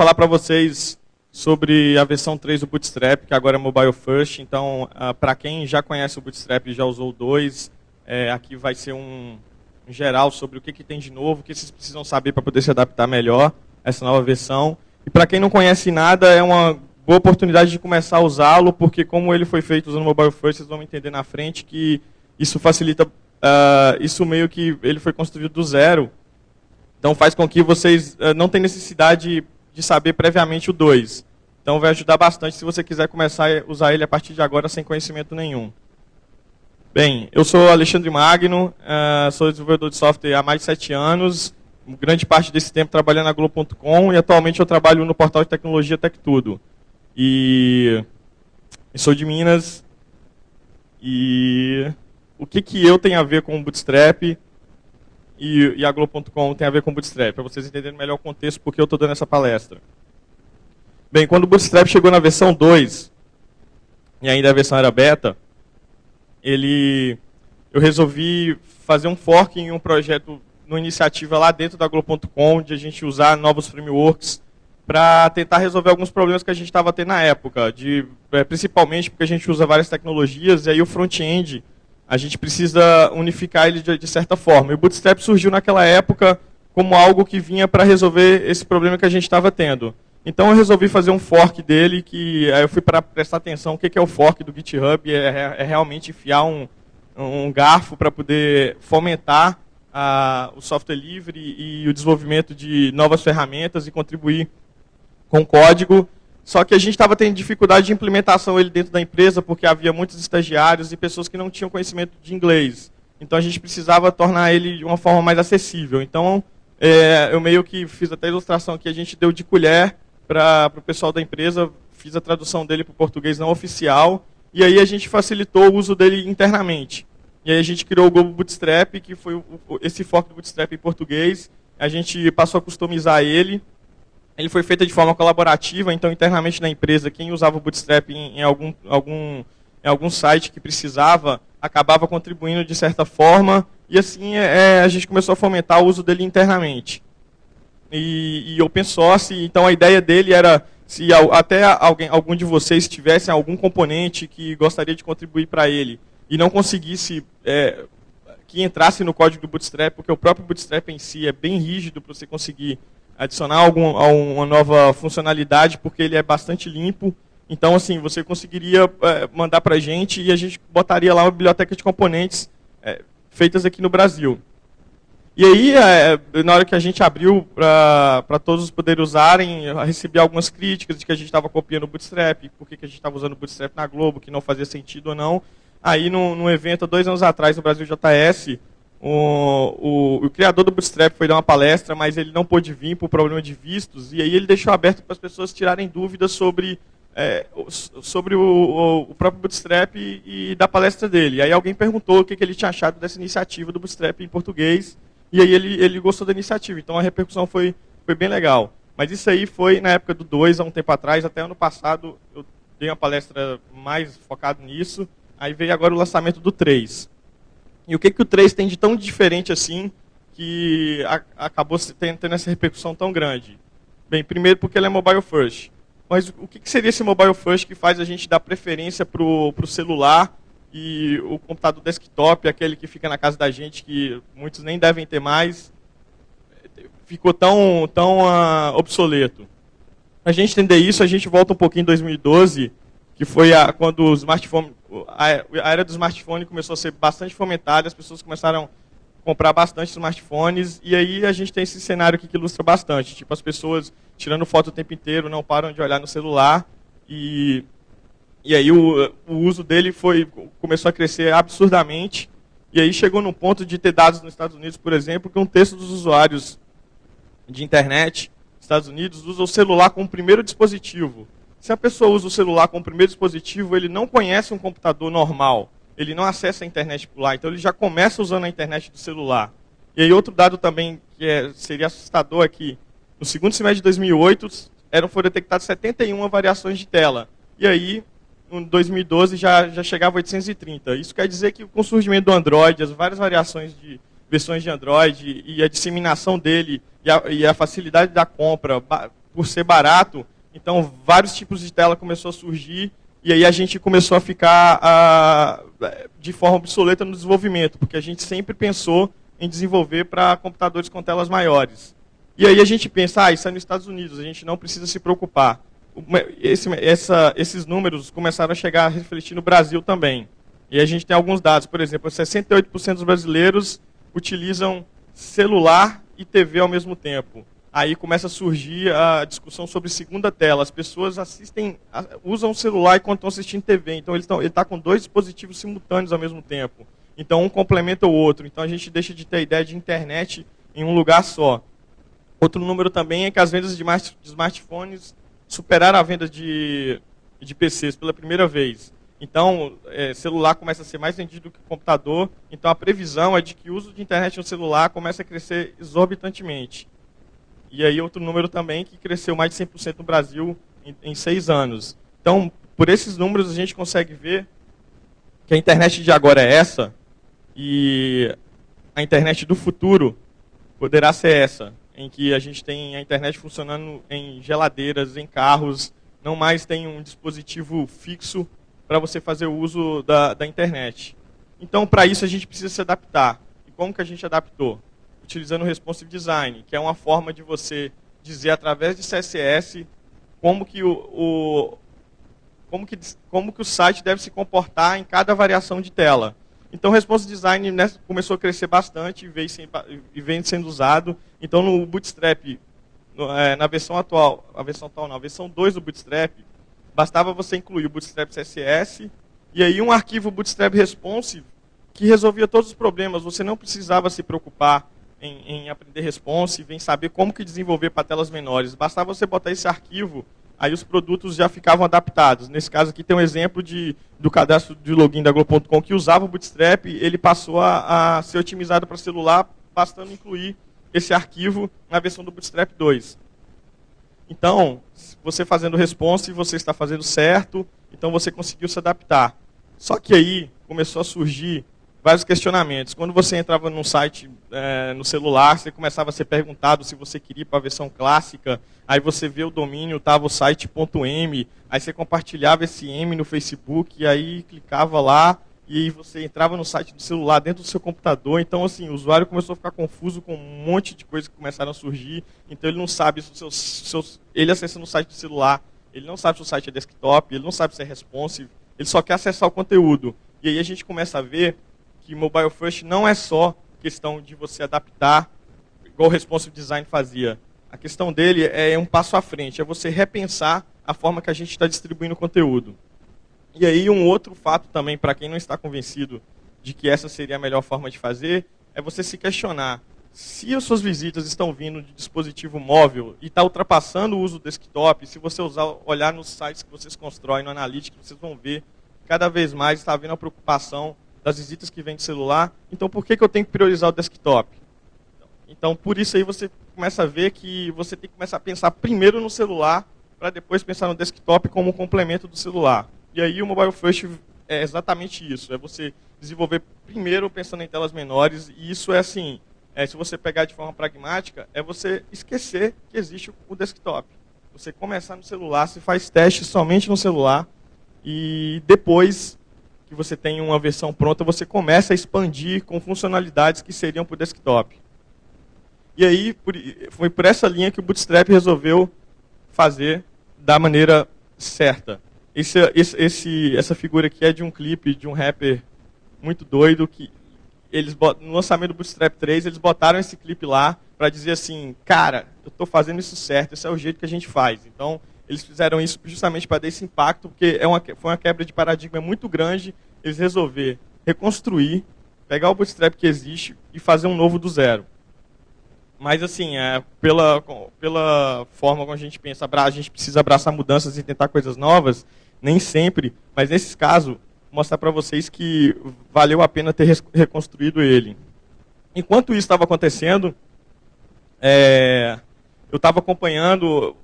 Falar para vocês sobre a versão 3 do Bootstrap, que agora é Mobile First. Então, para quem já conhece o Bootstrap e já usou o 2, aqui vai ser um geral sobre o que tem de novo, o que vocês precisam saber para poder se adaptar melhor a essa nova versão. E para quem não conhece nada, é uma boa oportunidade de começar a usá-lo, porque como ele foi feito usando o Mobile First, vocês vão entender na frente que isso facilita, isso meio que ele foi construído do zero. Então faz com que vocês não tenham necessidade de saber previamente o 2. Então vai ajudar bastante se você quiser começar a usar ele a partir de agora sem conhecimento nenhum. Bem, eu sou Alexandre Magno, sou desenvolvedor de software há mais de 7 anos, grande parte desse tempo trabalhando na Globo.com e atualmente eu trabalho no portal de tecnologia TecTudo. E sou de Minas. E o que eu tenho a ver com o Bootstrap e a Globo.com tem a ver com o Bootstrap, para vocês entenderem melhor o contexto porque eu estou dando essa palestra. Bem, quando o Bootstrap chegou na versão 2, e ainda a versão era beta, eu resolvi fazer um fork em um projeto, numa iniciativa lá dentro da Globo.com, de a gente usar novos frameworks para tentar resolver alguns problemas que a gente estava tendo na época, principalmente porque a gente usa várias tecnologias, e aí o front-end, a gente precisa unificar ele de certa forma. E o Bootstrap surgiu naquela época como algo que vinha para resolver esse problema que a gente estava tendo. Então eu resolvi fazer um fork dele, que aí eu fui para prestar atenção o que é o fork do GitHub, é realmente enfiar um garfo para poder fomentar o software livre e o desenvolvimento de novas ferramentas e contribuir com código. Só que a gente estava tendo dificuldade de implementação ele dentro da empresa, porque havia muitos estagiários e pessoas que não tinham conhecimento de inglês. Então a gente precisava tornar ele de uma forma mais acessível. Então eu meio que fiz até a ilustração aqui, a gente deu de colher para o pessoal da empresa, fiz a tradução dele para o português não oficial, e aí a gente facilitou o uso dele internamente. E aí a gente criou o Globo Bootstrap, que foi esse fork do Bootstrap em português, a gente passou a customizar ele. Ele foi feito de forma colaborativa, então internamente na empresa, quem usava o Bootstrap em algum site que precisava, acabava contribuindo de certa forma, e assim a gente começou a fomentar o uso dele internamente. E open source, então a ideia dele era, se até algum de vocês tivesse algum componente que gostaria de contribuir para ele, e não conseguisse que entrasse no código do Bootstrap, porque o próprio Bootstrap em si é bem rígido para você conseguir adicionar uma nova funcionalidade, porque ele é bastante limpo. Então, assim, você conseguiria mandar para a gente e a gente botaria lá uma biblioteca de componentes feitas aqui no Brasil. E aí, na hora que a gente abriu para todos poderem usarem, eu recebi algumas críticas de que a gente estava copiando o Bootstrap, por que a gente estava usando o Bootstrap na Globo, que não fazia sentido ou não. Aí, num evento, há 2 anos atrás, no Brasil JS, o criador do Bootstrap foi dar uma palestra, mas ele não pôde vir por problema de vistos, e aí ele deixou aberto para as pessoas tirarem dúvidas sobre o próprio Bootstrap e da palestra dele. E aí alguém perguntou o que ele tinha achado dessa iniciativa do Bootstrap em português, e aí ele gostou da iniciativa, então a repercussão foi bem legal. Mas isso aí foi na época do 2, há um tempo atrás, até ano passado eu dei uma palestra mais focada nisso, aí veio agora o lançamento do 3. E o que o 3 tem de tão diferente assim, que acabou tendo essa repercussão tão grande? Bem, primeiro porque ele é mobile first. Mas o que seria esse mobile first que faz a gente dar preferência para o celular e o computador desktop, aquele que fica na casa da gente, que muitos nem devem ter mais, ficou tão obsoleto? Para a gente entender isso, a gente volta um pouquinho em 2012, que foi quando o smartphone, a era do smartphone começou a ser bastante fomentada, as pessoas começaram a comprar bastante smartphones, e aí a gente tem esse cenário aqui que ilustra bastante. Tipo, as pessoas tirando foto o tempo inteiro, não param de olhar no celular, e aí o uso dele começou a crescer absurdamente, e aí chegou num ponto de ter dados nos Estados Unidos, por exemplo, que um terço dos usuários de internet nos Estados Unidos usa o celular como primeiro dispositivo. Se a pessoa usa o celular como primeiro dispositivo, ele não conhece um computador normal. Ele não acessa a internet por lá. Então, ele já começa usando a internet do celular. E aí, outro dado também que seria assustador aqui. No segundo semestre de 2008, foram detectadas 71 variações de tela. E aí, em 2012, já chegava a 830. Isso quer dizer que com o surgimento do Android, as várias variações de versões de Android e a disseminação dele e a facilidade da compra, por ser barato, então vários tipos de tela começou a surgir, e aí a gente começou a ficar de forma obsoleta no desenvolvimento, porque a gente sempre pensou em desenvolver para computadores com telas maiores. E aí a gente pensa, isso é nos Estados Unidos, a gente não precisa se preocupar. Esses números começaram a chegar a refletir no Brasil também. E a gente tem alguns dados, por exemplo, 68% dos brasileiros utilizam celular e TV ao mesmo tempo. Aí começa a surgir a discussão sobre segunda tela. As pessoas usam o celular enquanto estão assistindo TV. Então ele está com dois dispositivos simultâneos ao mesmo tempo. Então um complementa o outro. Então a gente deixa de ter a ideia de internet em um lugar só. Outro número também é que as vendas de smartphones superaram a venda de PCs pela primeira vez. Então, celular começa a ser mais vendido que computador. Então, a previsão é de que o uso de internet no celular começa a crescer exorbitantemente. E aí, outro número também que cresceu mais de 100% no Brasil em 6 anos. Então, por esses números, a gente consegue ver que a internet de agora é essa e a internet do futuro poderá ser essa, em que a gente tem a internet funcionando em geladeiras, em carros, não mais tem um dispositivo fixo para você fazer o uso da internet. Então, para isso, a gente precisa se adaptar. E como que a gente adaptou? Utilizando o Responsive Design, que é uma forma de você dizer, através de CSS, como que o site deve se comportar em cada variação de tela. Então, o Responsive Design começou a crescer bastante e vem sendo usado. Então, no Bootstrap, na versão atual, a versão 2 do Bootstrap, bastava você incluir o Bootstrap CSS e aí um arquivo Bootstrap Responsive que resolvia todos os problemas. Você não precisava se preocupar em aprender Responsive, em saber como que desenvolver para telas menores. Bastava você botar esse arquivo, aí os produtos já ficavam adaptados. Nesse caso aqui tem um exemplo do cadastro de login da Globo.com que usava o Bootstrap, ele passou a ser otimizado para celular, bastando incluir esse arquivo na versão do Bootstrap 2. Então, você fazendo responsive, você está fazendo certo, então você conseguiu se adaptar. Só que aí começou a surgir vários questionamentos. Quando você entrava num site no celular, você começava a ser perguntado se você queria ir para a versão clássica, aí você vê o domínio, estava o site.m, aí você compartilhava esse M no Facebook, e aí clicava lá, e aí você entrava no site do celular dentro do seu computador. Então, assim, o usuário começou a ficar confuso com um monte de coisas que começaram a surgir. Então, ele não sabe se ele acessando o site do celular, ele não sabe se o site é desktop, ele não sabe se é responsive, ele só quer acessar o conteúdo. E aí a gente começa a ver que Mobile First não é só questão de você adaptar, igual o Responsive Design fazia. A questão dele é um passo à frente, é você repensar a forma que a gente está distribuindo o conteúdo. E aí um outro fato também, para quem não está convencido de que essa seria a melhor forma de fazer, é você se questionar se as suas visitas estão vindo de dispositivo móvel e está ultrapassando o uso do desktop. Se você olhar nos sites que vocês constroem, no Analytics, vocês vão ver cada vez mais está havendo a preocupação das visitas que vêm de celular. Então, por que eu tenho que priorizar o desktop? Então, por isso aí você começa a ver que você tem que começar a pensar primeiro no celular, para depois pensar no desktop como um complemento do celular. E aí o Mobile First é exatamente isso, é você desenvolver primeiro pensando em telas menores, e isso é assim, se você pegar de forma pragmática, é você esquecer que existe o desktop. Você começar no celular, você faz testes somente no celular, e depois que você tem uma versão pronta, você começa a expandir com funcionalidades que seriam para o desktop. E aí, foi por essa linha que o Bootstrap resolveu fazer da maneira certa. Essa figura aqui é de um clipe de um rapper muito doido, que no lançamento do Bootstrap 3, eles botaram esse clipe lá para dizer assim, cara, eu estou fazendo isso certo, esse é o jeito que a gente faz. Então, eles fizeram isso justamente para dar esse impacto, porque foi uma quebra de paradigma muito grande, eles resolver reconstruir, pegar o Bootstrap que existe e fazer um novo do zero. Mas, assim, pela forma como a gente pensa, a gente precisa abraçar mudanças e tentar coisas novas, nem sempre, mas nesse caso, mostrar para vocês que valeu a pena ter reconstruído ele. Enquanto isso estava acontecendo, eu estava acompanhando,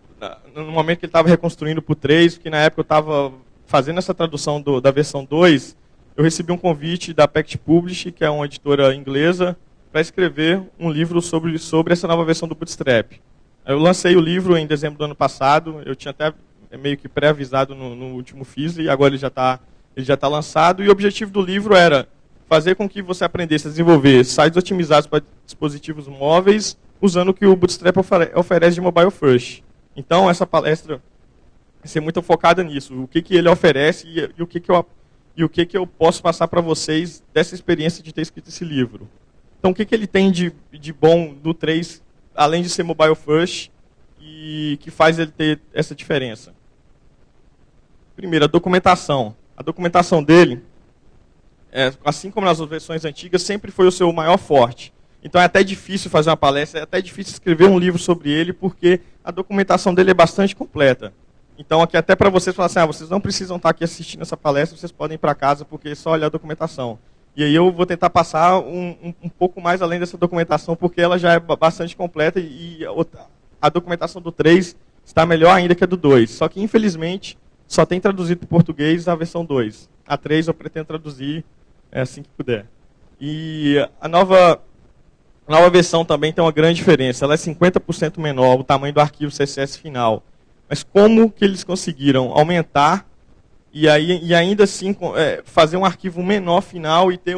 no momento que ele estava reconstruindo para o 3, porque na época eu estava fazendo essa tradução da versão 2, eu recebi um convite da Pact Publish, que é uma editora inglesa, para escrever um livro sobre essa nova versão do Bootstrap. Eu lancei o livro em dezembro do ano passado, eu tinha até meio que pré-avisado no último FIS, e agora ele já tá lançado, e o objetivo do livro era fazer com que você aprendesse a desenvolver sites otimizados para dispositivos móveis, usando o que o Bootstrap oferece de Mobile First. Então, essa palestra vai ser muito focada nisso, o que ele oferece e o que eu posso passar para vocês dessa experiência de ter escrito esse livro. Então, o que ele tem de bom do 3, além de ser Mobile First, e que faz ele ter essa diferença? Primeiro, a documentação. A documentação dele, assim como nas versões antigas, sempre foi o seu maior forte. Então é até difícil fazer uma palestra, é até difícil escrever um livro sobre ele, porque a documentação dele é bastante completa. Então aqui até para vocês falar assim, vocês não precisam estar aqui assistindo essa palestra, vocês podem ir para casa, porque é só olhar a documentação. E aí eu vou tentar passar um pouco mais além dessa documentação, porque ela já é bastante completa e a documentação do 3 está melhor ainda que a do 2. Só que, infelizmente, só tem traduzido para o português a versão 2. A 3 eu pretendo traduzir assim que puder. E a nova versão também tem uma grande diferença. Ela é 50% menor, o tamanho do arquivo CSS final. Mas como que eles conseguiram aumentar e ainda assim fazer um arquivo menor final e ter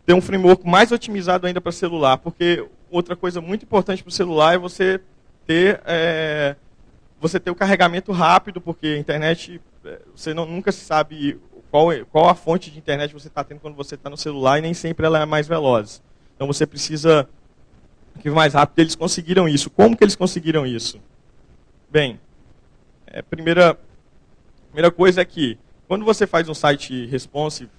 ter um framework mais otimizado ainda para celular? Porque outra coisa muito importante para o celular é você ter o carregamento rápido, porque a internet, você nunca sabe qual a fonte de internet você está tendo quando você está no celular, e nem sempre ela é mais veloz. Então você precisa que mais rápido. Eles conseguiram isso. Como que eles conseguiram isso? Bem, a primeira coisa é que, quando você faz um site responsive,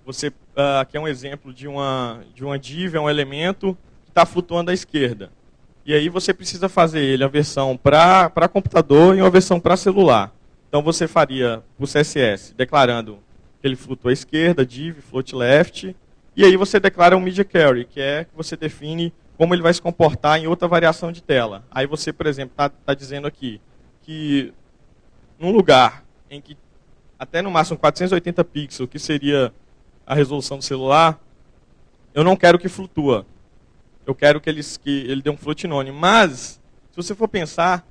você aqui é um exemplo de uma div, é um elemento que está flutuando à esquerda. E aí você precisa fazer ele a versão para computador e uma versão para celular. Então você faria o CSS declarando que ele flutua à esquerda, div, float left, e aí você declara um media query, que é que você define como ele vai se comportar em outra variação de tela. Aí você, por exemplo, está dizendo aqui que num lugar em que até no máximo 480 pixels, que seria a resolução do celular, eu não quero que flutua. Eu quero que ele dê um float none. Mas, se você for pensar,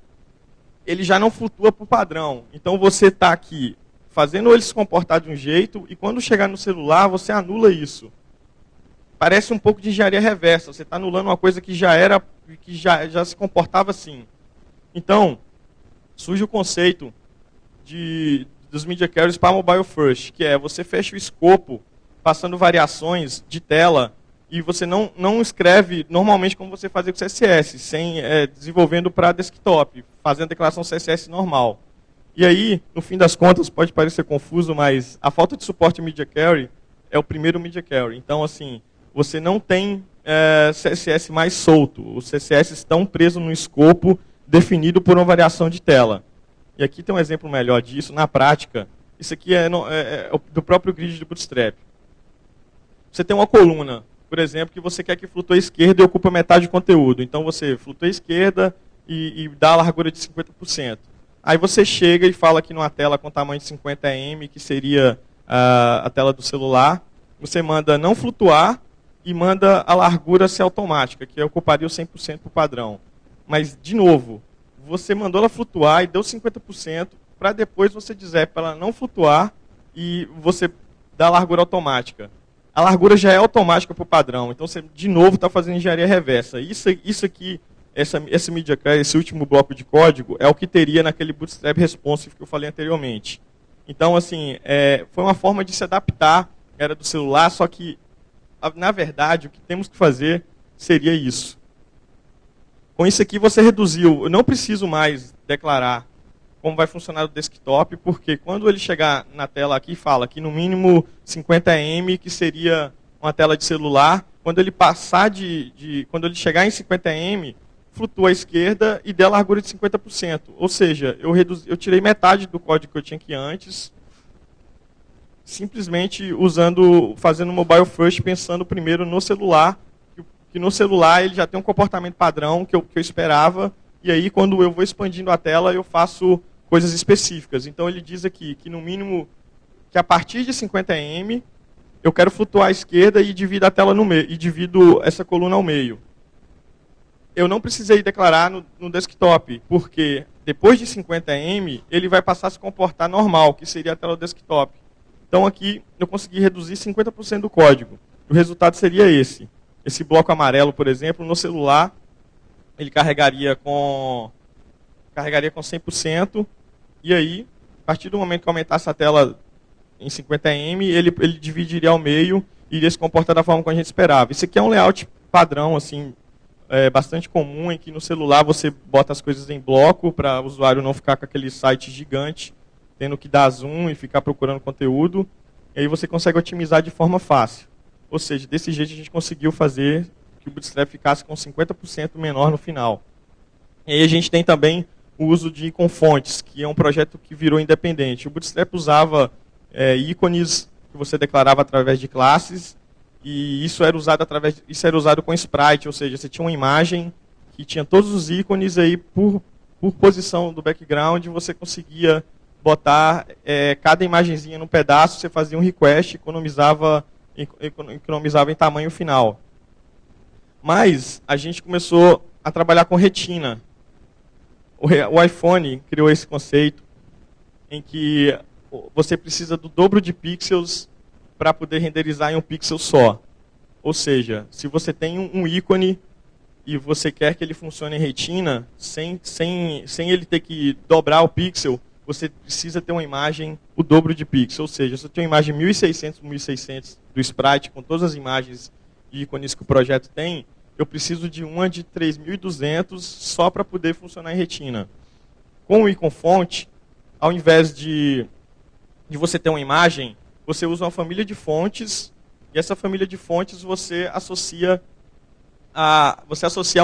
ele já não flutua por padrão. Então você está aqui fazendo ele se comportar de um jeito, e quando chegar no celular, você anula isso. Parece um pouco de engenharia reversa. Você está anulando uma coisa que já se comportava assim. Então, surge o conceito dos media queries para mobile first, que é você fecha o escopo passando variações de tela, e você não escreve normalmente como você fazia com CSS, desenvolvendo para desktop, fazendo declaração CSS normal. E aí, no fim das contas, pode parecer confuso, mas a falta de suporte media query é o primeiro media query. Então, assim, você não tem CSS mais solto. Os CSS estão presos no escopo definido por uma variação de tela. E aqui tem um exemplo melhor disso. Na prática, isso aqui é do próprio grid do Bootstrap. Você tem uma coluna, por exemplo, que você quer que flutue à esquerda e ocupa metade do conteúdo. Então você flutua à esquerda e dá a largura de 50%. Aí você chega e fala aqui numa tela com tamanho de 50 que seria a tela do celular. Você manda não flutuar e manda a largura ser automática, que ocuparia o 100% por padrão. Mas, de novo, você mandou ela flutuar e deu 50%, para depois você dizer para ela não flutuar e você dá a largura automática. A largura já é automática por padrão, então você, de novo, está fazendo engenharia reversa. Isso aqui, esse media query, esse último bloco de código, é o que teria naquele Bootstrap Responsive que eu falei anteriormente. Então, assim, foi uma forma de se adaptar, era do celular, só que, na verdade, o que temos que fazer seria isso. Com isso aqui você reduziu, eu não preciso mais declarar como vai funcionar o desktop, porque quando ele chegar na tela aqui, fala que no mínimo 50 que seria uma tela de celular, quando ele passar quando ele chegar em 50 flutua à esquerda e dê a largura de 50%. Ou seja, eu tirei metade do código que eu tinha aqui antes, simplesmente fazendo mobile first, pensando primeiro no celular, que no celular ele já tem um comportamento padrão que eu esperava, e aí quando eu vou expandindo a tela, eu faço coisas específicas. Então ele diz aqui que no mínimo, que a partir de 50 eu quero flutuar à esquerda e divido a tela no meio, e divido essa coluna ao meio. eu não precisei declarar no desktop, porque depois de 50M, ele vai passar a se comportar normal, que seria a tela do desktop. Então aqui eu consegui reduzir 50% do código. O resultado seria esse. Esse bloco amarelo, por exemplo, no celular, ele carregaria com 100%, e aí, a partir do momento que aumentasse a tela em 50M, ele dividiria ao meio e iria se comportar da forma como a gente esperava. Isso aqui é um layout padrão, assim, bastante comum, em que no celular você bota as coisas em bloco para o usuário não ficar com aquele site gigante, tendo que dar zoom e ficar procurando conteúdo. E aí você consegue otimizar de forma fácil. Ou seja, desse jeito a gente conseguiu fazer que o Bootstrap ficasse com 50% menor no final. E aí a gente tem também o uso de Icon Fontes, que é um projeto que virou independente. O Bootstrap usava ícones que você declarava através de classes, e isso era usado com Sprite, ou seja, você tinha uma imagem que tinha todos os ícones, aí por posição do background você conseguia botar cada imagenzinha num pedaço, você fazia um request, economizava em tamanho final. Mas a gente começou a trabalhar com retina. O iPhone criou esse conceito em que você precisa do dobro de pixels para poder renderizar em um pixel só. Ou seja, se você tem um ícone e você quer que ele funcione em retina, sem ele ter que dobrar o pixel, você precisa ter uma imagem o dobro de pixels. Ou seja, se eu tenho uma imagem 1600 por 1600 do Sprite, com todas as imagens e ícones que o projeto tem, eu preciso de uma de 3200 só para poder funcionar em retina. Com o Icon Font, ao invés de você ter uma imagem, você usa uma família de fontes, e essa família de fontes você associa a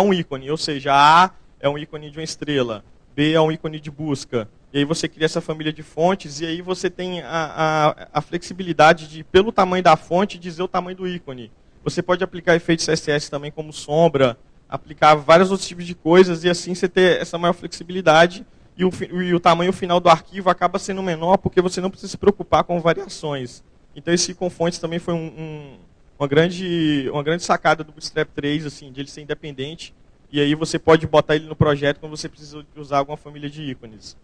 um ícone, ou seja, A é um ícone de uma estrela, B é um ícone de busca. E aí você cria essa família de fontes, e aí você tem a flexibilidade de, pelo tamanho da fonte, dizer o tamanho do ícone. Você pode aplicar efeitos CSS também, como sombra, aplicar vários outros tipos de coisas, e assim você ter essa maior flexibilidade, e o tamanho final do arquivo acaba sendo menor, porque você não precisa se preocupar com variações. Então esse Icon Fontes também foi uma grande sacada do Bootstrap 3, assim, de ele ser independente, e aí você pode botar ele no projeto quando você precisa usar alguma família de ícones.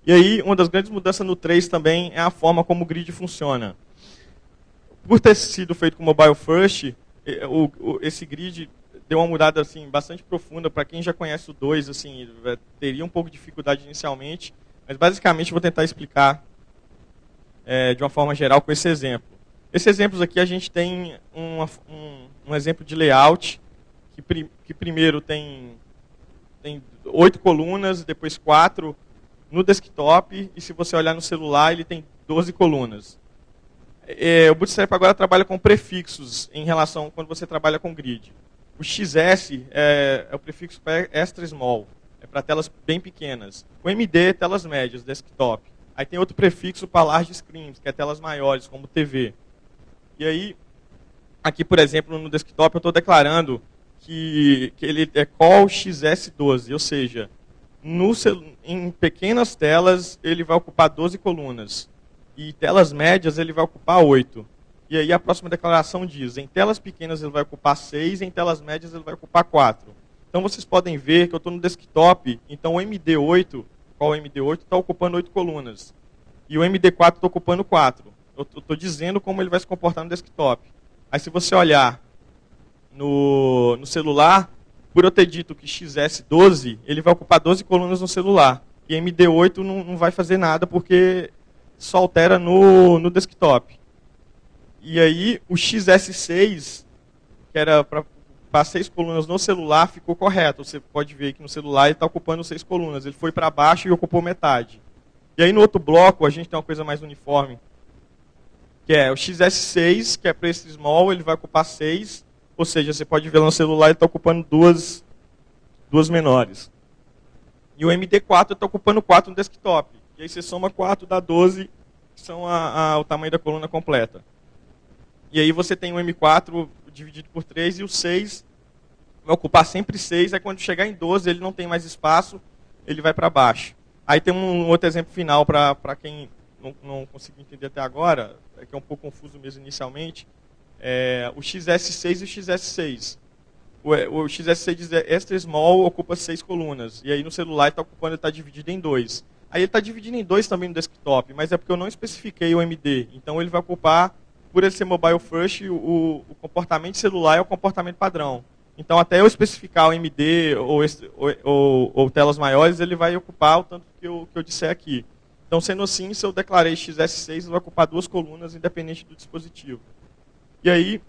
E aí, uma das grandes mudanças no 3 também é a forma como o grid funciona. Por ter sido feito com Mobile First, esse grid deu uma mudada assim, bastante profunda. Para quem já conhece o 2, assim, teria um pouco de dificuldade inicialmente, mas basicamente vou tentar explicar de uma forma geral com esse exemplo. Esses exemplos aqui a gente tem um exemplo de layout, que primeiro tem 8 colunas, depois 4 no desktop, e se você olhar no celular, ele tem 12 colunas. O Bootstrap agora trabalha com prefixos em relação quando você trabalha com grid. O XS é o prefixo para extra small, é para telas bem pequenas. O MD, telas médias, desktop. Aí tem outro prefixo para large screens, que é telas maiores, como TV. E aí, aqui, por exemplo, no desktop, eu estou declarando que ele é call XS12, ou seja, em pequenas telas ele vai ocupar 12 colunas. E telas médias ele vai ocupar 8. E aí a próxima declaração diz, em telas pequenas ele vai ocupar 6, em telas médias ele vai ocupar 4. Então vocês podem ver que eu estou no desktop, então o MD8, qual o MD8, está ocupando 8 colunas. E o MD4 está ocupando 4. Eu estou dizendo como ele vai se comportar no desktop. Aí se você olhar no celular, por eu ter dito que XS12, ele vai ocupar 12 colunas no celular. E MD8 não vai fazer nada, porque só altera no desktop. E aí, o XS6, que era para 6 colunas no celular, ficou correto. Você pode ver que no celular ele está ocupando 6 colunas. Ele foi para baixo e ocupou metade. E aí, no outro bloco, a gente tem uma coisa mais uniforme, que é o XS6, que é para esse small, ele vai ocupar 6. Ou seja, você pode ver lá no celular, ele está ocupando duas menores. E o MD4 está ocupando 4 no desktop. E aí você soma 4, dá 12, que são o tamanho da coluna completa. E aí você tem o M4 dividido por 3 e o 6 vai ocupar sempre 6. Aí quando chegar em 12, ele não tem mais espaço, ele vai para baixo. Aí tem um outro exemplo final para quem não conseguiu entender até agora, que é um pouco confuso mesmo inicialmente. O XS6 e o XS6. o XSC diz extra small ocupa 6 colunas. E aí no celular ele está ocupando, ele está dividido em 2. Aí ele está dividido em 2 também no desktop, mas é porque eu não especifiquei o MD. Então ele vai ocupar, por ele ser mobile first, o comportamento celular é o comportamento padrão. Então até eu especificar o MD ou telas maiores, ele vai ocupar o tanto que eu disser aqui. Então sendo assim, se eu declarei XS6, ele vai ocupar 2 colunas independente do dispositivo. E aí,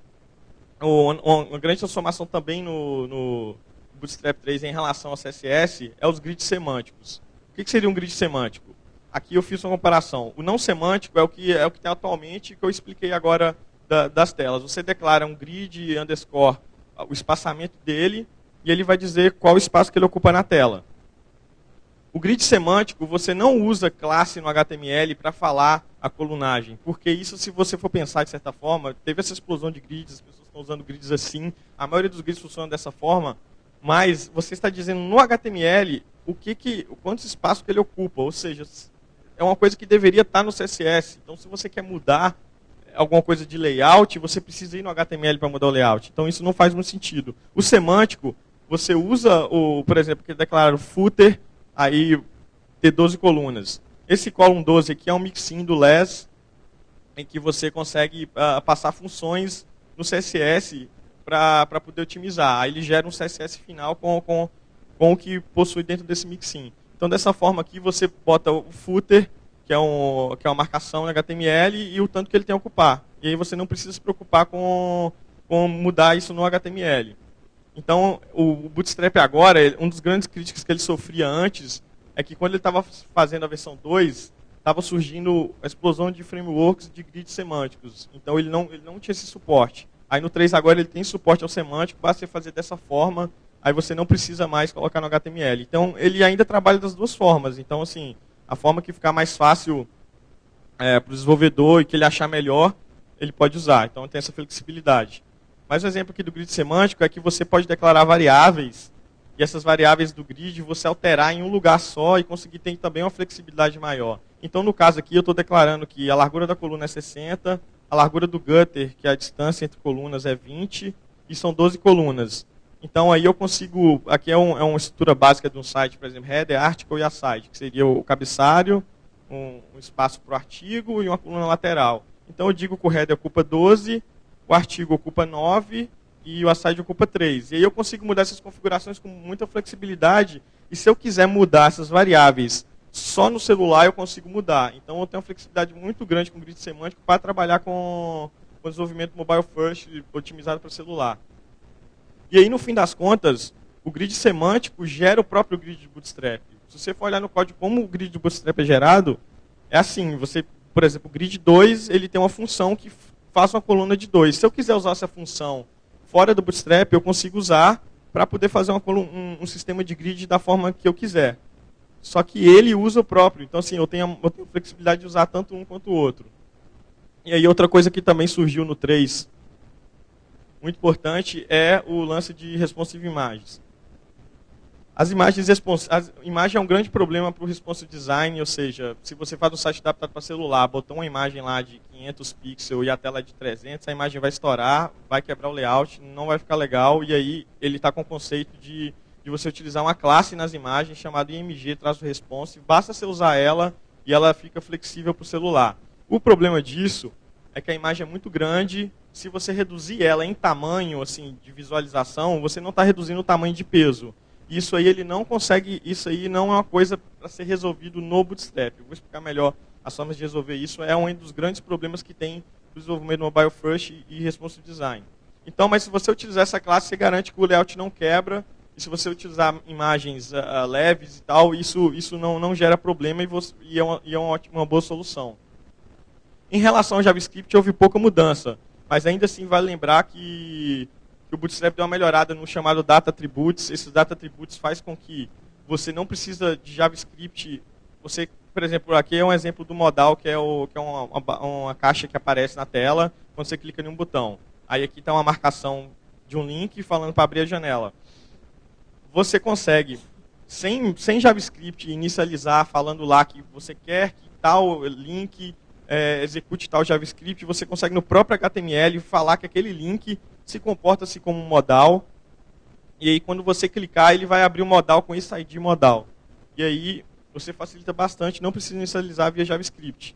uma grande transformação também no Bootstrap 3 em relação ao CSS é os grids semânticos. O que seria um grid semântico? Aqui eu fiz uma comparação. O não semântico é o que tem atualmente, que eu expliquei agora das telas. Você declara um grid underscore, o espaçamento dele, e ele vai dizer qual o espaço que ele ocupa na tela. O grid semântico, você não usa classe no HTML para falar a colunagem, porque isso, se você for pensar de certa forma, teve essa explosão de grids, as pessoas estão usando grids assim, a maioria dos grids funciona dessa forma, mas você está dizendo no HTML quanto espaço que ele ocupa, ou seja, é uma coisa que deveria estar no CSS. Então, se você quer mudar alguma coisa de layout, você precisa ir no HTML para mudar o layout. Então, isso não faz muito sentido. O semântico, você usa, por exemplo, que declara o footer, aí ter 12 colunas. Esse column 12 aqui é um mixin do less, em que você consegue passar funções no CSS para poder otimizar. Aí ele gera um CSS final com o que possui dentro desse mixin. Então, dessa forma aqui, você bota o footer, que é uma marcação em HTML, e o tanto que ele tem a ocupar. E aí você não precisa se preocupar com mudar isso no HTML. Então, o Bootstrap agora, um dos grandes críticas que ele sofria antes, é que quando ele estava fazendo a versão 2, estava surgindo a explosão de frameworks de grids semânticos. Então, ele não tinha esse suporte. Aí no 3 agora ele tem suporte ao semântico, basta você fazer dessa forma, aí você não precisa mais colocar no HTML. Então, ele ainda trabalha das duas formas. Então, assim, a forma que ficar mais fácil para o desenvolvedor e que ele achar melhor, ele pode usar. Então, tem essa flexibilidade. Mas o exemplo aqui do grid semântico é que você pode declarar variáveis, e essas variáveis do grid você alterar em um lugar só e conseguir ter também uma flexibilidade maior. Então, no caso aqui, eu estou declarando que a largura da coluna é 60, a largura do gutter, que é a distância entre colunas, é 20, e são 12 colunas. Então, aí eu consigo, aqui é uma estrutura básica de um site, por exemplo, header, article e aside, que seria o cabeçalho, um espaço para o artigo e uma coluna lateral. Então, eu digo que o header ocupa 12, o artigo ocupa 9 e o aside ocupa 3. E aí eu consigo mudar essas configurações com muita flexibilidade, e se eu quiser mudar essas variáveis só no celular, eu consigo mudar. Então, eu tenho uma flexibilidade muito grande com o grid semântico para trabalhar com desenvolvimento mobile first otimizado para celular. E aí, no fim das contas, o grid semântico gera o próprio grid de Bootstrap. Se você for olhar no código como o grid de Bootstrap é gerado, é assim, por exemplo, o grid 2, ele tem uma função que faz uma coluna de 2. Se eu quiser usar essa função fora do Bootstrap, eu consigo usar para poder fazer um sistema de grid da forma que eu quiser. Só que ele usa o próprio. Então, assim, eu tenho flexibilidade de usar tanto um quanto o outro. E aí, outra coisa que também surgiu no 3, muito importante, é o lance de responsive imagens. A imagem é um grande problema para o responsive design, ou seja, se você faz um site adaptado para celular, botou uma imagem lá de 500 pixels e a tela é de 300, a imagem vai estourar, vai quebrar o layout, não vai ficar legal, e aí ele está com o conceito de você utilizar uma classe nas imagens chamada img-responsive, basta você usar ela e ela fica flexível para o celular. O problema disso é que a imagem é muito grande, se você reduzir ela em tamanho assim, de visualização, você não está reduzindo o tamanho de peso. Isso aí ele não consegue, isso aí não é uma coisa para ser resolvido no Bootstrap. Eu vou explicar melhor as formas de resolver isso. É um dos grandes problemas que tem no desenvolvimento mobile first e responsive design. Então, mas se você utilizar essa classe, você garante que o layout não quebra. E se você utilizar imagens leves e tal, isso não gera problema e é uma boa solução. Em relação ao JavaScript, houve pouca mudança. Mas ainda assim, vale lembrar que o Bootstrap deu uma melhorada no chamado Data Attributes. Esses Data Attributes faz com que você não precisa de JavaScript. Você, por exemplo, aqui é um exemplo do modal, que é uma caixa que aparece na tela quando você clica em um botão. Aí aqui está uma marcação de um link falando para abrir a janela. Você consegue, sem JavaScript, inicializar falando lá que você quer que tal link execute tal JavaScript, você consegue no próprio HTML falar que aquele link se comporta-se como um modal E aí, quando você clicar, ele vai abrir o modal com esse ID modal. E aí, você facilita bastante, não precisa inicializar via JavaScript.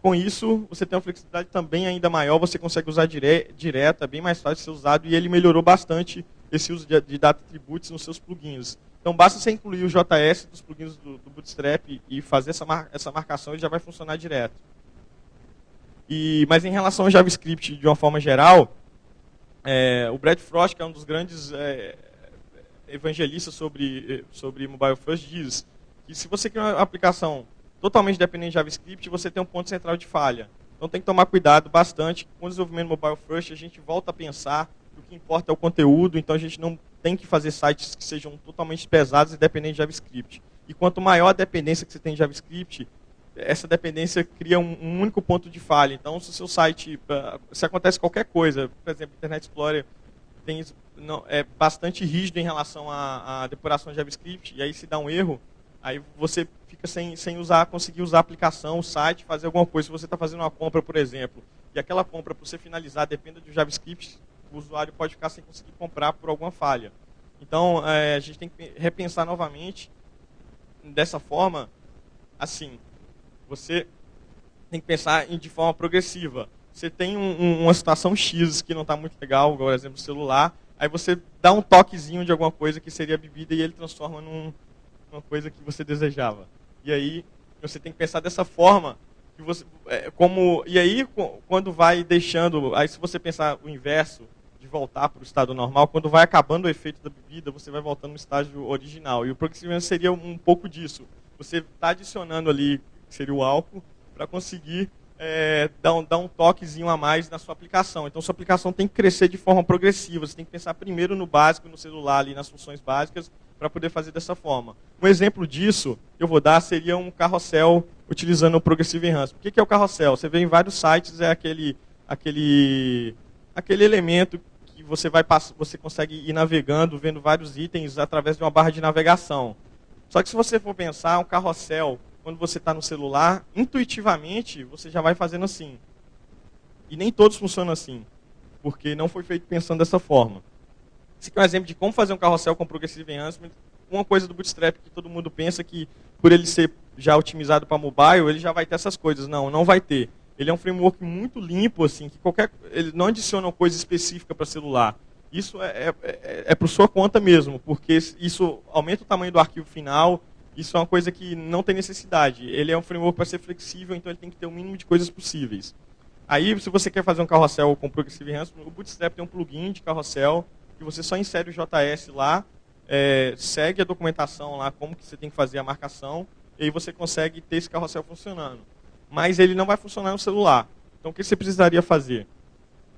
Com isso, você tem uma flexibilidade também ainda maior, você consegue usar direto, é bem mais fácil de ser usado, e ele melhorou bastante esse uso de data attributes nos seus plugins. Então, basta você incluir o JS dos plugins do Bootstrap e fazer essa marcação, ele já vai funcionar direto. Mas em relação ao JavaScript, de uma forma geral, o Brad Frost, que é um dos grandes evangelistas sobre Mobile First, diz que se você cria uma aplicação totalmente dependente de JavaScript, você tem um ponto central de falha. Então tem que tomar cuidado bastante. Com o desenvolvimento Mobile First, a gente volta a pensar que o que importa é o conteúdo, então a gente não tem que fazer sites que sejam totalmente pesados e dependentes de JavaScript. E quanto maior a dependência que você tem de JavaScript, essa dependência cria um único ponto de falha. Então, se o seu site, se acontece qualquer coisa, por exemplo, Internet Explorer é bastante rígido em relação à depuração de JavaScript, e aí se dá um erro, aí você fica sem conseguir usar a aplicação, o site, fazer alguma coisa. Se você está fazendo uma compra, por exemplo, e aquela compra, para você finalizar, depende do JavaScript, o usuário pode ficar sem conseguir comprar por alguma falha. Então, a gente tem que repensar novamente dessa forma, assim, você tem que pensar de forma progressiva. Você tem uma situação X que não está muito legal, igual, por exemplo, o celular, aí você dá um toquezinho de alguma coisa que seria bebida e ele transforma numa coisa que você desejava. E aí, você tem que pensar dessa forma, que você, e aí, quando vai deixando, aí se você pensar o inverso, de voltar para o estado normal, quando vai acabando o efeito da bebida, você vai voltando no estágio original. E o Progressive seria um pouco disso. Você está adicionando ali, que seria o álcool, para conseguir dar um toquezinho a mais na sua aplicação. Então, sua aplicação tem que crescer de forma progressiva. Você tem que pensar primeiro no básico, no celular, ali nas funções básicas, para poder fazer dessa forma. Um exemplo disso que eu vou dar seria um carrossel utilizando o Progressive Enhancement. O que é o carrossel? Você vê em vários sites, é aquele elemento que você consegue ir navegando, vendo vários itens através de uma barra de navegação. Só que se você for pensar, um carrossel, quando você está no celular, intuitivamente você já vai fazendo assim. E nem todos funcionam assim, porque não foi feito pensando dessa forma. Esse aqui é um exemplo de como fazer um carrossel com Progressive Enhancement. Uma coisa do Bootstrap que todo mundo pensa que, por ele ser já otimizado para mobile, ele já vai ter essas coisas. Não, não vai ter. Ele é um framework muito limpo, assim, que ele não adiciona uma coisa específica para celular. Isso é por sua conta mesmo, porque isso aumenta o tamanho do arquivo final. Isso é uma coisa que não tem necessidade. Ele é um framework para ser flexível, então ele tem que ter o mínimo de coisas possíveis. Aí, se você quer fazer um carrossel com Progressive Enhancement, o Bootstrap tem um plugin de carrossel, que você só insere o JS lá, segue a documentação lá, como que você tem que fazer a marcação, e aí você consegue ter esse carrossel funcionando. Mas ele não vai funcionar no celular. Então, o que você precisaria fazer?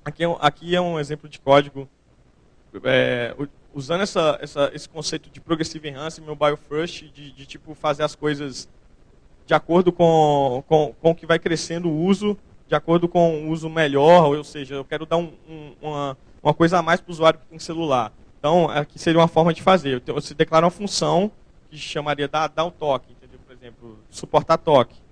Aqui é um exemplo de código usando esse conceito de Progressive Enhancement, Mobile First, de tipo fazer as coisas de acordo com o que vai crescendo o uso, de acordo com o uso melhor, ou seja, eu quero dar uma coisa a mais para o usuário que tem celular. Então, aqui seria uma forma de fazer. Você declara uma função que chamaria dar um toque, entendeu? Por exemplo, suportar toque.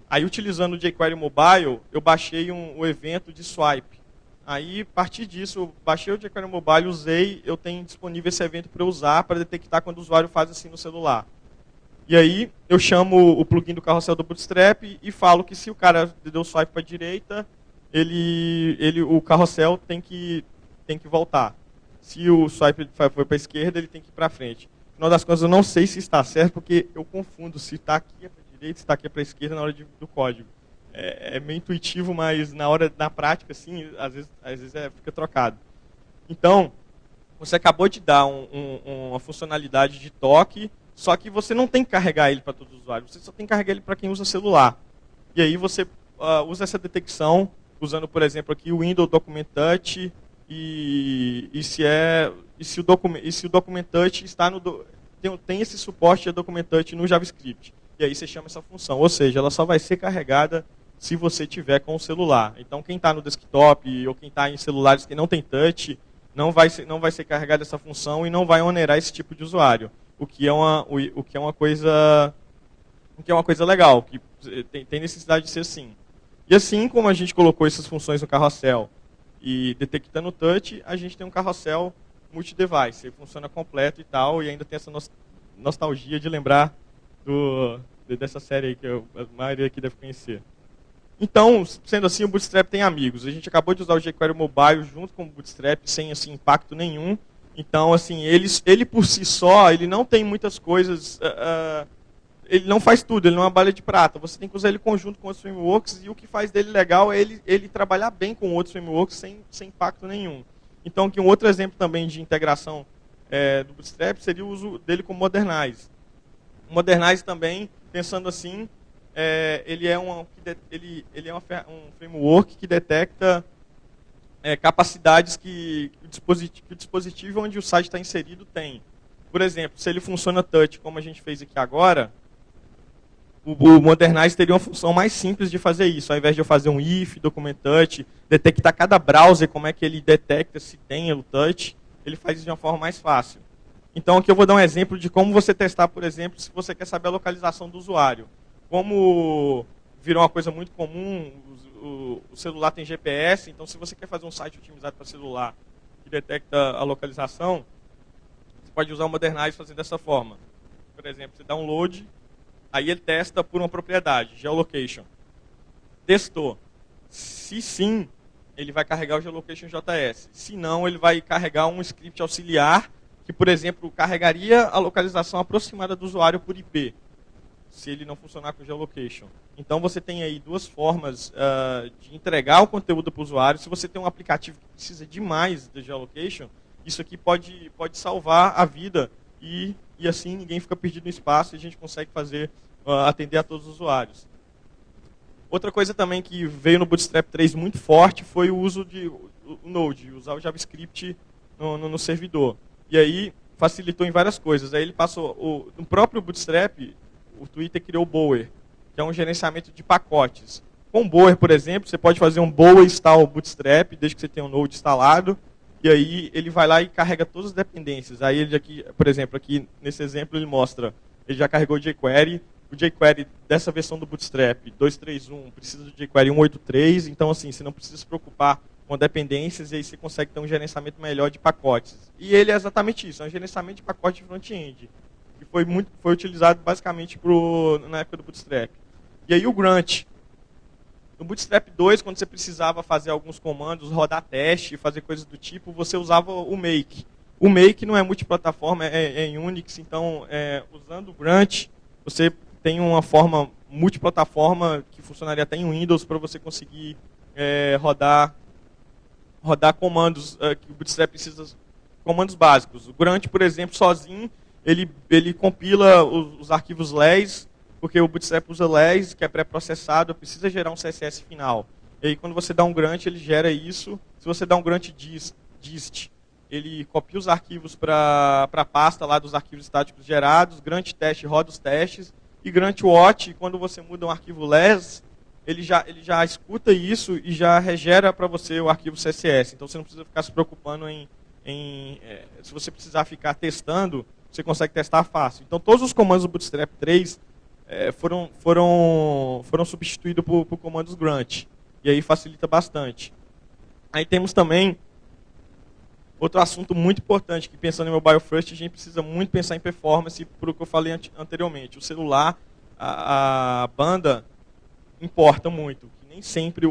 Aí, utilizando o jQuery Mobile, eu baixei o evento de swipe. Aí, a partir disso, eu baixei o jQuery Mobile, usei, eu tenho disponível esse evento para eu usar, para detectar quando o usuário faz assim no celular. E aí, eu chamo o plugin do carrossel do Bootstrap e falo que se o cara deu swipe para a direita, o carrossel tem que voltar. Se o swipe foi para a esquerda, ele tem que ir para frente. No final das contas, eu não sei se está certo, porque eu confundo se está aqui para a direita, se está aqui para a esquerda na hora do código. É meio intuitivo, mas na prática, assim, às vezes fica trocado. Então, você acabou de dar uma funcionalidade de toque, só que você não tem que carregar ele para todos os usuários, você só tem que carregar ele para quem usa celular. E aí você usa essa detecção, usando, por exemplo, aqui o Windows Document Touch, e se o Document Touch tem esse suporte a Document Touch no JavaScript. E aí você chama essa função, ou seja, ela só vai ser carregada se você tiver com o celular. Então, quem está no desktop ou quem está em celulares que não tem touch, não vai ser carregada essa função e não vai onerar esse tipo de usuário. O que é uma coisa legal, que tem necessidade de ser assim. E assim como a gente colocou essas funções no carrossel e detectando o touch, a gente tem um carrossel multi-device, ele funciona completo e tal, e ainda tem essa nostalgia de lembrar dessa série aí que a maioria aqui deve conhecer. Então, sendo assim, o Bootstrap tem amigos. A gente acabou de usar o jQuery Mobile junto com o Bootstrap, sem assim, impacto nenhum. Então, assim, ele por si só, ele não tem muitas coisas, ele não faz tudo, ele não é uma bala de prata. Você tem que usar ele em conjunto com outros frameworks, e o que faz dele legal é ele trabalhar bem com outros frameworks sem impacto nenhum. Então, aqui um outro exemplo também de integração do Bootstrap seria o uso dele com o Modernize. O Modernize também, pensando assim, ele é um framework que detecta capacidades que o dispositivo onde o site está inserido tem. Por exemplo, se ele funciona touch, como a gente fez aqui agora, o Modernize teria uma função mais simples de fazer isso. Ao invés de eu fazer um if, document touch, detectar cada browser, como é que ele detecta se tem o touch, ele faz isso de uma forma mais fácil. Então, aqui eu vou dar um exemplo de como você testar, por exemplo, se você quer saber a localização do usuário. Como virou uma coisa muito comum, o celular tem GPS, então se você quer fazer um site otimizado para celular que detecta a localização, você pode usar o Modernize fazendo dessa forma. Por exemplo, você dá um load, aí ele testa por uma propriedade, geolocation. Testou. Se sim, ele vai carregar o geolocation JS. Se não, ele vai carregar um script auxiliar que, por exemplo, carregaria a localização aproximada do usuário por IP, se ele não funcionar com geolocation. Então, você tem aí duas formas de entregar o conteúdo para o usuário. Se você tem um aplicativo que precisa demais de geolocation, isso aqui pode salvar a vida e assim ninguém fica perdido no espaço e a gente consegue atender a todos os usuários. Outra coisa também que veio no Bootstrap 3 muito forte foi o uso do Node, usar o JavaScript no servidor. E aí facilitou em várias coisas. Aí ele passou, no próprio Bootstrap, o Twitter criou o Bower, que é um gerenciamento de pacotes. Com o Bower, por exemplo, você pode fazer um Bower install Bootstrap, desde que você tenha um Node instalado, e aí ele vai lá e carrega todas as dependências. Aí ele aqui, por exemplo, aqui nesse exemplo ele mostra, ele já carregou o jQuery, o jQuery dessa versão do Bootstrap 2.3.1 precisa do jQuery 1.8.3, então assim, você não precisa se preocupar com dependências e aí você consegue ter um gerenciamento melhor de pacotes. E ele é exatamente isso, é um gerenciamento de pacote de front-end, que foi utilizado basicamente na época do Bootstrap. E aí o Grunt. No Bootstrap 2, quando você precisava fazer alguns comandos, rodar teste, fazer coisas do tipo, você usava o make. O make não é multiplataforma, é em Unix, então usando o Grunt, você tem uma forma multiplataforma que funcionaria até em Windows para você conseguir rodar comandos que o Bootstrap precisa, comandos básicos. O Grunt, por exemplo, sozinho, ele compila os arquivos LES, porque o Bootstrap usa LES, que é pré-processado, precisa gerar um CSS final. E aí, quando você dá um Grunt, ele gera isso. Se você dá um Grunt dist, ele copia os arquivos para a pasta lá dos arquivos estáticos gerados. Grunt test roda os testes. E Grunt watch, quando você muda um arquivo LES, ele já escuta isso e já regera para você o arquivo CSS. Então, você não precisa ficar se preocupando se você precisar ficar testando, você consegue testar fácil. Então, todos os comandos do Bootstrap 3 foram substituídos por comandos Grunt. E aí facilita bastante. Aí temos também outro assunto muito importante, que pensando em mobile first, a gente precisa muito pensar em performance, por o que eu falei anteriormente. O celular, a banda, importa muito. Que nem sempre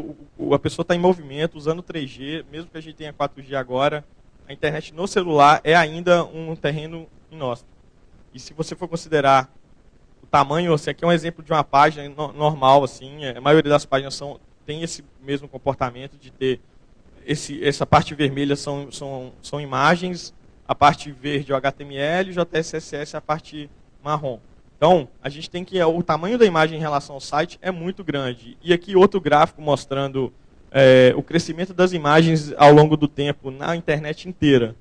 a pessoa está em movimento, usando 3G, mesmo que a gente tenha 4G agora, a internet no celular é ainda um terreno inóspito. E se você for considerar o tamanho, assim, aqui é um exemplo de uma página normal, assim, a maioria das páginas tem esse mesmo comportamento de ter essa parte vermelha são imagens, a parte verde é o HTML, o JSS é a parte marrom. Então, a gente tem que o tamanho da imagem em relação ao site é muito grande. E aqui outro gráfico mostrando o crescimento das imagens ao longo do tempo na internet inteira.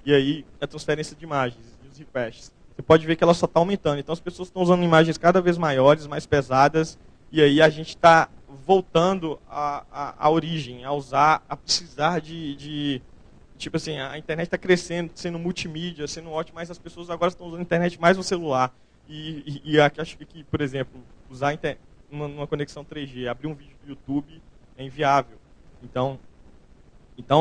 E aí a transferência de imagens e os refreshes. Você pode ver que ela só está aumentando. Então as pessoas estão usando imagens cada vez maiores, mais pesadas, e aí a gente está voltando à origem, a precisar tipo assim, a internet está crescendo, sendo multimídia, sendo ótimo, mas as pessoas agora estão usando a internet mais no celular. E acho que, por exemplo, usar uma conexão 3G, abrir um vídeo do YouTube é inviável. Então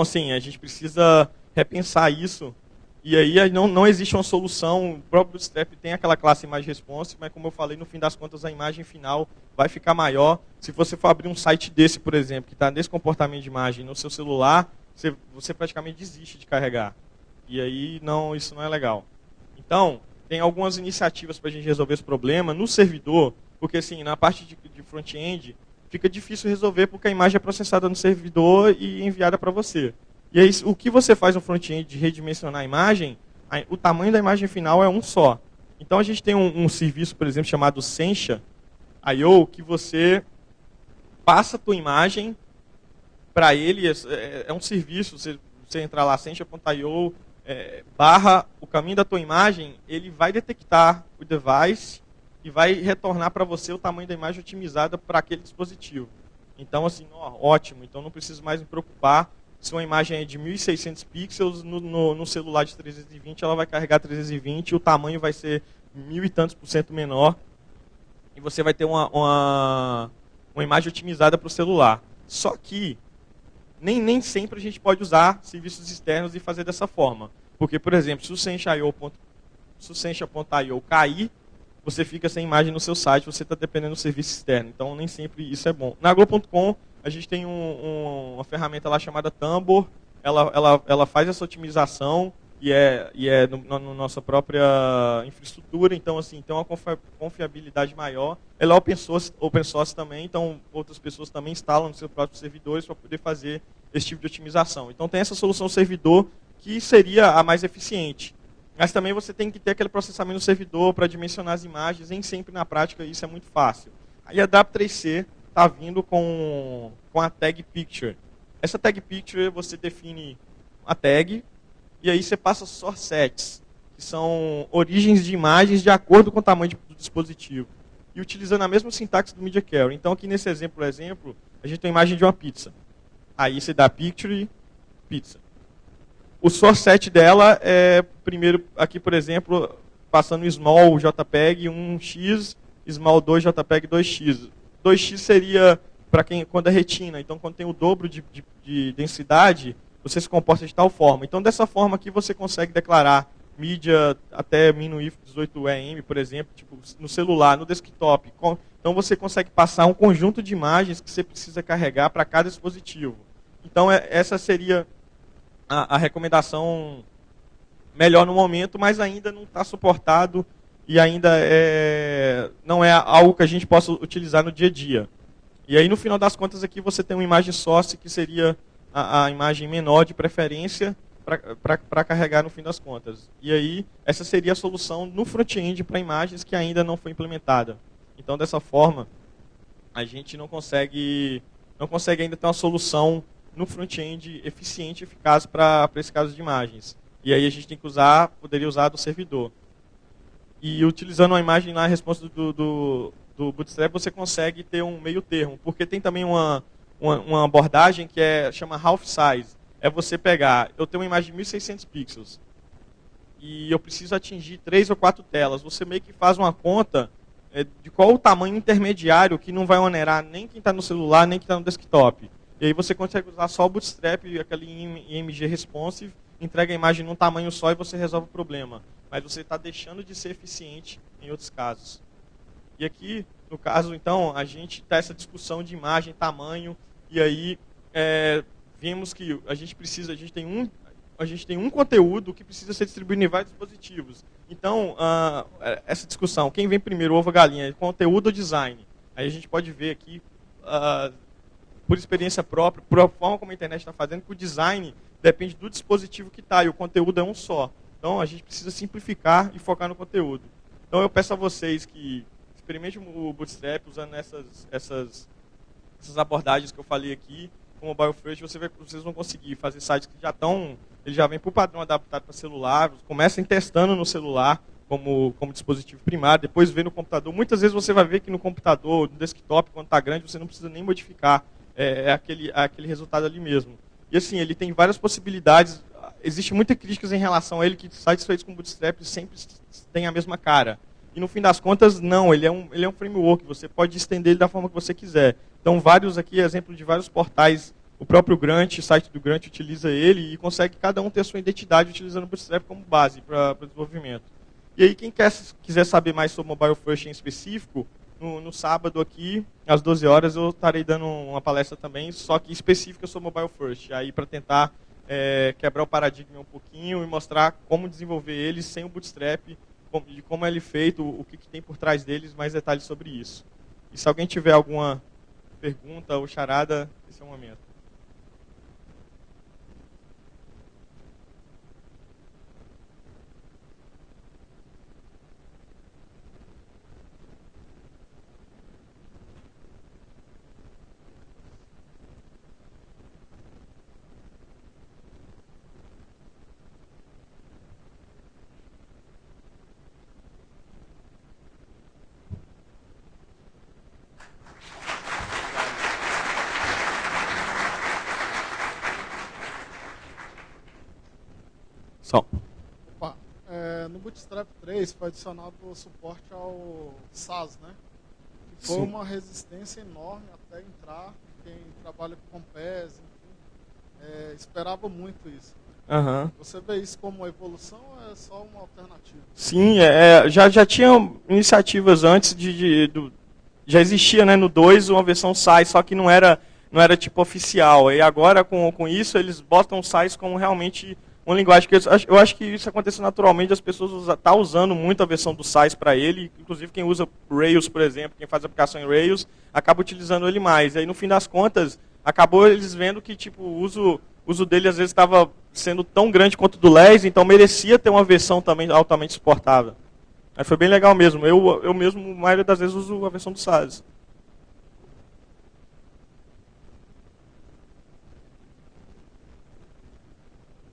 assim, a gente precisa repensar isso E aí não existe uma solução. O próprio Bootstrap tem aquela classe imagem responsive, mas como eu falei, no fim das contas a imagem final vai ficar maior. Se você for abrir um site desse, por exemplo, que está nesse comportamento de imagem no seu celular, você praticamente desiste de carregar. E aí isso não é legal. Então, tem algumas iniciativas para a gente resolver esse problema no servidor, porque assim, na parte de front-end, fica difícil resolver porque a imagem é processada no servidor e enviada para você. E aí, o que você faz no front-end de redimensionar a imagem, o tamanho da imagem final é um só. Então a gente tem um serviço, por exemplo, chamado Sencha.io, que você passa a tua imagem para ele, é um serviço, você entrar lá, Sencha.io, barra o caminho da tua imagem, ele vai detectar o device e vai retornar para você o tamanho da imagem otimizada para aquele dispositivo. Então, assim, ótimo, então não preciso mais me preocupar. Se uma imagem é de 1.600 pixels, no celular de 320 ela vai carregar 320 e o tamanho vai ser 1.000 e tantos por cento menor. E você vai ter uma imagem otimizada para o celular. Só que nem sempre a gente pode usar serviços externos e fazer dessa forma. Porque, por exemplo, se o Sencha.io cair, você fica sem imagem no seu site, você está dependendo do serviço externo. Então, nem sempre isso é bom. Na Globo.com, a gente tem uma ferramenta lá chamada Tambor. Ela faz essa otimização e é na nossa própria infraestrutura. Então, assim, tem uma confiabilidade maior. Ela é open source também, então outras pessoas também instalam nos seus próprios servidores para poder fazer esse tipo de otimização. Então, tem essa solução servidor que seria a mais eficiente. Mas também você tem que ter aquele processamento no servidor para dimensionar as imagens, nem sempre na prática isso é muito fácil. Aí a W3C está vindo com a tag picture. Essa tag picture você define a tag e aí você passa source sets, que são origens de imagens de acordo com o tamanho do dispositivo. E utilizando a mesma sintaxe do Media Query. Então aqui nesse exemplo, a gente tem a imagem de uma pizza. Aí você dá picture, pizza. O source set dela é, primeiro, aqui por exemplo, passando small JPEG 1x, small 2 JPEG 2x. 2x seria para quando é retina, então quando tem o dobro de densidade, você se comporta de tal forma. Então dessa forma aqui você consegue declarar mídia até min/if 18em, por exemplo, tipo, no celular, no desktop. Então você consegue passar um conjunto de imagens que você precisa carregar para cada dispositivo. Então essa seria a recomendação melhor no momento, mas ainda não está suportado e ainda não é algo que a gente possa utilizar no dia a dia. E aí, no final das contas, aqui você tem uma imagem source, que seria a imagem menor de preferência para carregar no fim das contas. E aí, essa seria a solução no front-end para imagens que ainda não foi implementada. Então, dessa forma, a gente não consegue ainda ter uma solução no front-end eficiente e eficaz para esse caso de imagens. E aí a gente tem que poderia usar do servidor. E utilizando uma imagem na resposta do Bootstrap, você consegue ter um meio termo. Porque tem também uma abordagem que chama half size. É você pegar, eu tenho uma imagem de 1.600 pixels e eu preciso atingir 3 ou 4 telas. Você meio que faz uma conta de qual o tamanho intermediário que não vai onerar nem quem está no celular, nem quem está no desktop. E aí você consegue usar só o Bootstrap, aquele IMG responsive, entrega a imagem num tamanho só e você resolve o problema. Mas você está deixando de ser eficiente em outros casos. E aqui, no caso, então, a gente está essa discussão de imagem, tamanho, e aí vimos que a gente tem um conteúdo que precisa ser distribuído em vários dispositivos. Então, essa discussão, quem vem primeiro, ovo ou galinha, conteúdo ou design? Aí a gente pode ver aqui, por experiência própria, por a forma como a internet está fazendo, que o design depende do dispositivo que está, e o conteúdo é um só. Então, a gente precisa simplificar e focar no conteúdo. Então, eu peço a vocês que experimentem o Bootstrap usando essas abordagens que eu falei aqui. Com o Mobile First, vocês vão conseguir fazer sites que ele já vem para o padrão adaptado para celular, comecem testando no celular como dispositivo primário, depois vê no computador. Muitas vezes você vai ver que no computador, no desktop, quando está grande, você não precisa nem modificar. Aquele resultado ali mesmo. E assim, ele tem várias possibilidades. Existem muitas críticas em relação a ele, que sites feitos com Bootstrap sempre têm a mesma cara. E no fim das contas, não, ele é um framework, você pode estender ele da forma que você quiser. Então, vários aqui, exemplo de vários portais O próprio Grant, o site do Grant utiliza ele e consegue cada um ter a sua identidade utilizando o Bootstrap como base para desenvolvimento. E aí, quem quiser saber mais sobre Mobile First em específico, no sábado aqui, às 12 horas, eu estarei dando uma palestra também, só que específica sobre Mobile First, aí para tentar quebrar o paradigma um pouquinho e mostrar como desenvolver eles sem o Bootstrap, de como ele é feito, o que tem por trás deles, mais detalhes sobre isso. E se alguém tiver alguma pergunta ou charada, esse é o momento. Só. Opa, no Bootstrap 3 foi adicionado o suporte ao SAS, né? Que foi uma resistência enorme até entrar. Quem trabalha com PES, enfim, esperava muito isso. Uhum. Você vê isso como uma evolução ou é só uma alternativa? Sim, já tinham iniciativas antes já existia, né, no 2 uma versão SAS, só que não era tipo oficial. E agora com isso eles botam o SAS como realmente uma linguagem que eu acho que isso aconteceu naturalmente, as pessoas estão usando muito a versão do SAS para ele, inclusive quem usa Rails, por exemplo, quem faz aplicação em Rails, acaba utilizando ele mais. E aí no fim das contas, acabou eles vendo que tipo, o uso dele às vezes estava sendo tão grande quanto o do LES, então merecia ter uma versão também altamente suportável. Aí foi bem legal mesmo. Eu mesmo, a maioria das vezes, uso a versão do SAS.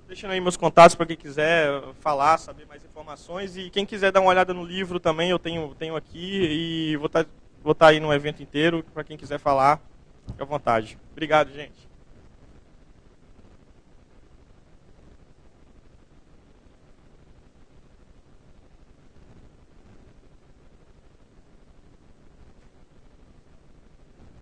Deixando aí meus contatos para quem quiser falar, saber mais informações. E quem quiser dar uma olhada no livro também, eu tenho aqui. E vou estar aí no evento inteiro, para quem quiser falar, fique à vontade. Obrigado, gente.